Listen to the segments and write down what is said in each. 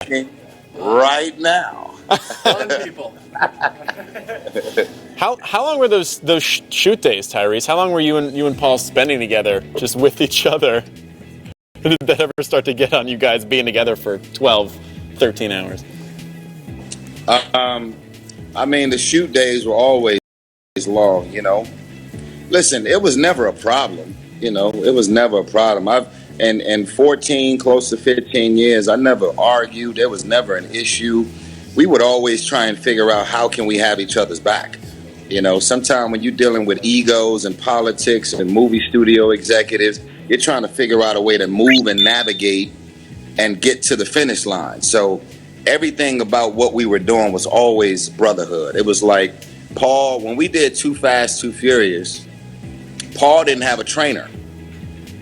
working right now. Fun people. How long were those shoot days, Tyrese? How long were you and Paul spending together, just with each other? Did that ever start to get on you guys being together for 12, 13 hours? I mean, the shoot days were always long, you know. Listen, it was never a problem, you know. It was never a problem. In 14, close to 15 years, I never argued. There was never an issue. We would always try and figure out how can we have each other's back. You know, sometimes when you're dealing with egos and politics and movie studio executives, you're trying to figure out a way to move and navigate and get to the finish line. So everything about what we were doing was always brotherhood. It was like Paul, when we did Too Fast, Too Furious, Paul didn't have a trainer,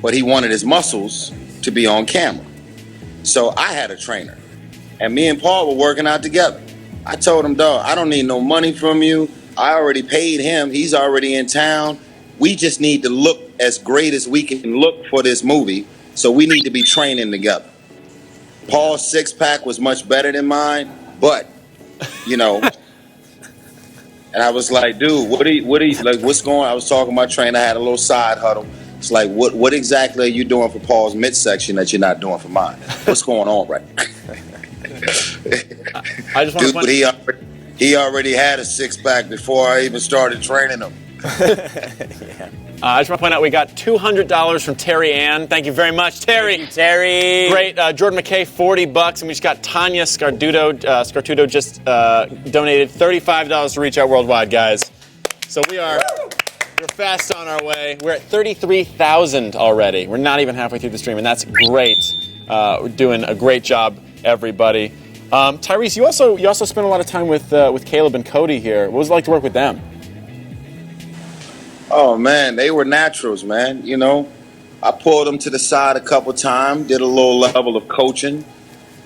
but he wanted his muscles to be on camera. So I had a trainer, and me and Paul were working out together. I told him, dog, I don't need no money from you. I already paid him. He's already in town. We just need to look as great as we can look for this movie, so we need to be training together. Paul's six-pack was much better than mine, but, you know, and I was like, dude, what are you, like, what's going on? I was talking to my trainer. I had a little side huddle. It's like, what exactly are you doing for Paul's midsection that you're not doing for mine? What's going on right now? I just want dude, but he already had a six-pack before I even started training him. Yeah. I just want to point out we got $200 from Terry Ann. Thank you very much, Terry. Thank you, Terry. Great. Jordan McKay, $40, and we just got Tanya Scartudo just donated $35 to Reach Out Worldwide, guys. So we're fast on our way. We're at 33,000 already. We're not even halfway through the stream, and that's great. We're doing a great job, everybody. Tyrese, you also spent a lot of time with Caleb and Cody here. What was it like to work with them? Oh, man, they were naturals, man. You know, I pulled them to the side a couple times, did a little level of coaching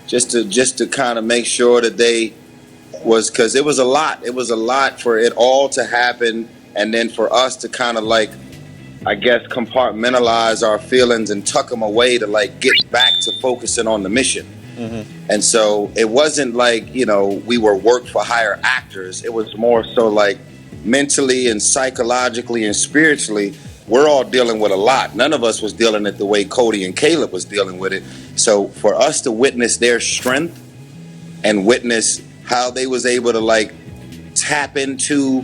just to kind of make sure that they was, because it was a lot. It was a lot for it all to happen, and then for us to kind of, like, I guess, compartmentalize our feelings and tuck them away to, like, get back to focusing on the mission. Mm-hmm. And so it wasn't like, you know, we were work for hire actors. It was more so like, mentally and psychologically and spiritually, we're all dealing with a lot. None of us was dealing it the way Cody and Caleb was dealing with it. So for us to witness their strength and witness how they was able to, like, tap into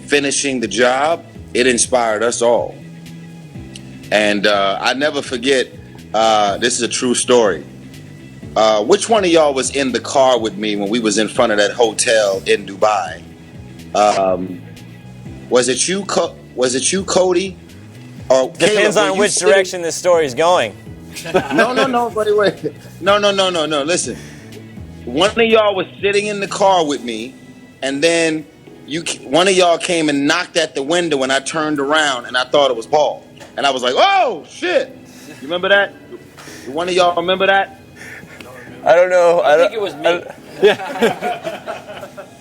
finishing the job, it inspired us all. And I never forget, this is a true story. Which one of y'all was in the car with me when we was in front of that hotel in Dubai? Was it you, Cody? Or depends Caleb, on which direction this story is going. No, buddy, wait. No. Listen, one of y'all was sitting in the car with me, and then one of y'all came and knocked at the window, and I turned around, and I thought it was Paul. And I was like, oh, shit. You remember that? One of y'all remember that? I don't know. I think it was me.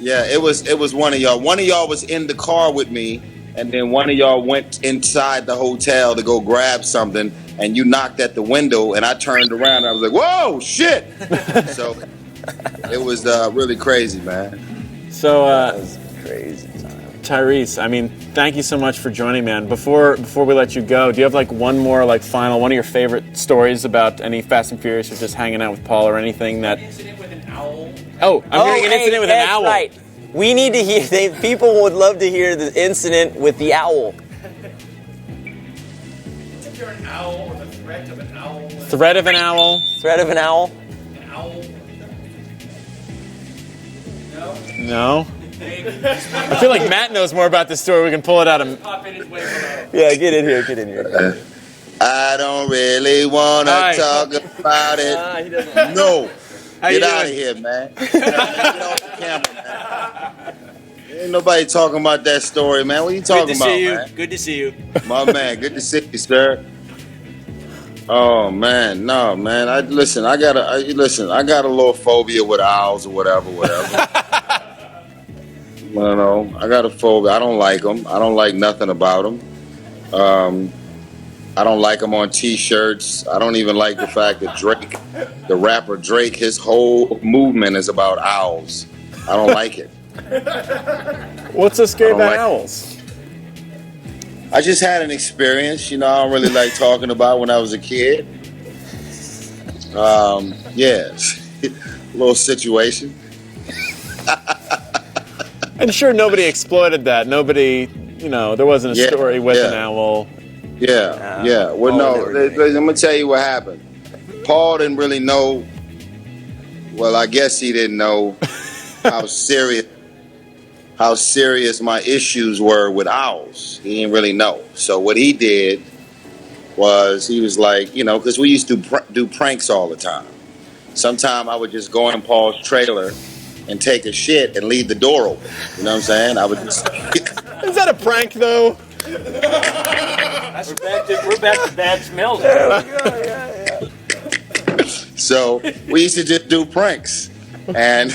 Yeah, it was one of y'all. One of y'all was in the car with me, and then one of y'all went inside the hotel to go grab something, and you knocked at the window, and I turned around, and I was like, whoa, shit! So it was really crazy, man. So, that was crazy time. Tyrese, I mean, thank you so much for joining, man. Before we let you go, do you have, like, one more, like, final, one of your favorite stories about any Fast and Furious or just hanging out with Paul or anything that... An incident with an owl. Oh, I'm hearing an incident with an owl. Right. We need to hear, people would love to hear the incident with the owl. If you're an owl or the threat of an owl. Threat of an owl? Threat of an owl? An owl. No? I feel like Matt knows more about this story. We can pull it out of... Pop in his way below. Yeah, get in here. I don't really want to talk about it. He doesn't. No. How Get you out of doing? here, man. Get off the camera, man. Ain't nobody talking about that story, man. What are you talking about, man? Good to see you. My man, good to see you, sir. Oh man, no, man. I got a little phobia with owls or whatever. You know, I got a phobia. I don't like them. I don't like nothing about them. I don't like them on T-shirts. I don't even like the fact that Drake, the rapper Drake, his whole movement is about owls. I don't like it. What's so scary I don't about like- owls? I just had an experience, I don't really like talking about when I was a kid. Yeah, a little situation. I'm sure nobody exploited that. Nobody, there wasn't a Yeah, story with yeah. an owl. Yeah. Well, Paul no, never did. I'm gonna tell you what happened. Paul didn't really know. Well, I guess he didn't know how serious my issues were with owls. He didn't really know. So what he did was he was like, because we used to do pranks all the time. Sometime I would just go in Paul's trailer and take a shit and leave the door open. You know what I'm saying? I would just. Is that a prank, though? We're back to bad smells. So we used to just do pranks, and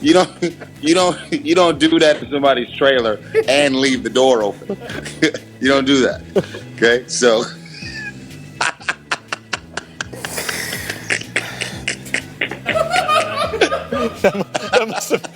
you don't do that to somebody's trailer and leave the door open. You don't do that. Okay, so. That